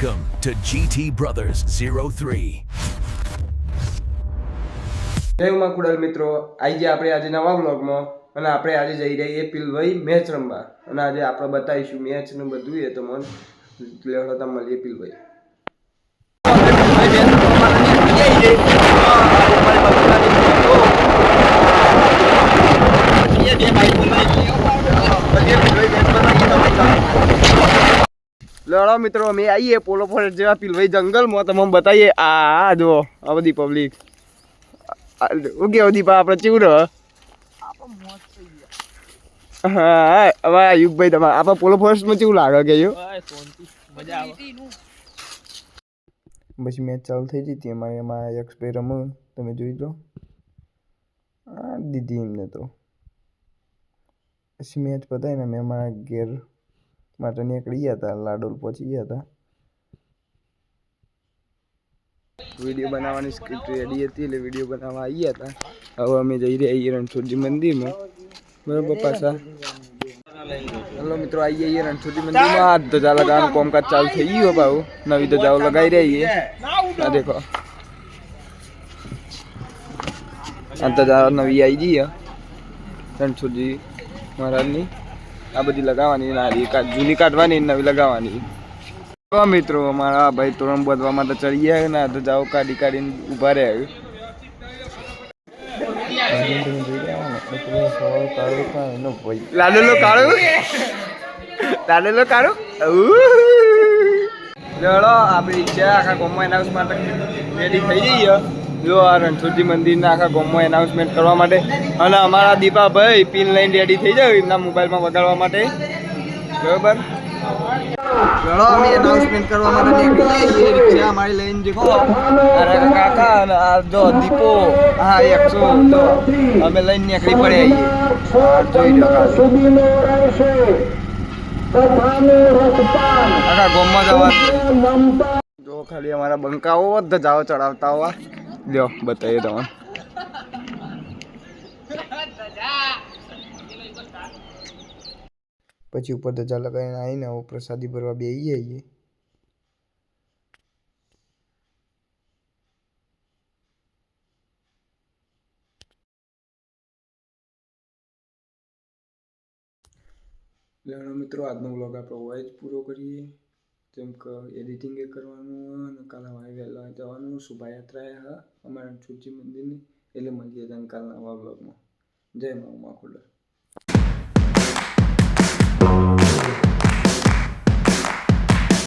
Welcome to GT Brothers 03. જય ઉમા ખુડાલ મિત્રો, આજે આપણે આજે નવા વ્લોગમાં અને આપણે આજે જઈ રહ્યા પીલભાઈ મેચ રમવા અને આજે આપણે બતાવીશું મેચ નું બધું એ તો મન લેવડો તમે મળીએ પીલભાઈ. લડો મિત્રો, અમે આવીએ પોલો ફોરેસ્ટ જેવા પીલભાઈ જંગલમાં તમને બતાવીએ. આ જો આ બધી પબ્લિક ઓકે દીપા આપણે ચેવું રહ હા હવે આયુબભાઈ તમારે આપણે પોલો ફોરેસ્ટમાં કેવું લાગે કે પછી મેચ ચાલુ થઈ જતી અમારે એમાં એક્સપે રમો તમે જોઈ લો આ દીધી એમને તો પછી મેચ પતાય ને મેં અમારા ઘેર માટે નીકળી ગયા હતા, લાડોલ પહોંચી ગયા હતા. વિડીયો બનાવવાની સ્ક્રિપ્ટ રેડી હતી એટલે વિડીયો બનાવવા આવ્યા હતા. હવે અમે જઈ રહ્યા રણછોડજી મંદિરમાં બરાબર પાછા. હલો મિત્રો, આવી જઈએ રણછોડજી મંદિરમાં. આ ધજા લગાવવાનું કામકાજ ચાલુ થઈ ગયું ભાવ, નવી ધજાઓ લગાવી રહી છે. આ દેખો આ ધજા નવી આવી ગઈ રણછોડજી મહારાજની. આ બધી લગાવવાની, નાની જૂની કાઢવાની, નવી લગાવવાની. મિત્રો અમારા ભાઈ તોરણ બાંધવા માટે ચડી ગયા ને તો જાઓ કાઢી કાઢીને ઊભા રહ્યા. લાડેલો કાળું લાડેલો કાળું ચલો આપણી ઈચ્છા આખા ગામમાં એનાઉન્સમેન્ટ રેડી થઈ જઈએ. જો આ રણછોડજી મંદિરના આખા ગામમાં એનાઉન્સમેન્ટ કરવા માટે અને અમારા દીપાભાઈ પિન લઈને રેડી થઈ જાય એમના મોબાઈલમાં વગાડવા માટે. બરોબર, ચલો અમે એનાઉન્સમેન્ટ કરવા માટે નીકળી જઈએ. રિક્ષા અમારી લઈને દેખો કાકા અને આ જો દીપો હા 100 તો અમે લઈને નીકળી પડ્યા જોઈ લો આખા ગામમાં જવા જો ખાલી અમારા બંકાઓ જ જાઓ ચડાવતા હોવા લ્યો બતાવીએ તમને. પછી ઉપર ધજા લગાવીને આવીને આવો પ્રસાદી ભરવા બેસી આવીએ. લેવાનો મિત્રો, આજનો વ્લોગ આપણે હોય જ પૂરો કરીએ. જેમ કે એડિટિંગ એ કરવાનું અને કાલે વાય વહેલા જવાનું શોભાયાત્રાએ હા અમારા રણછોડજી મંદિરની. એટલે મળીએ કાલના નવા વ્લોગમાં. જય મા ઉમા ખુડા.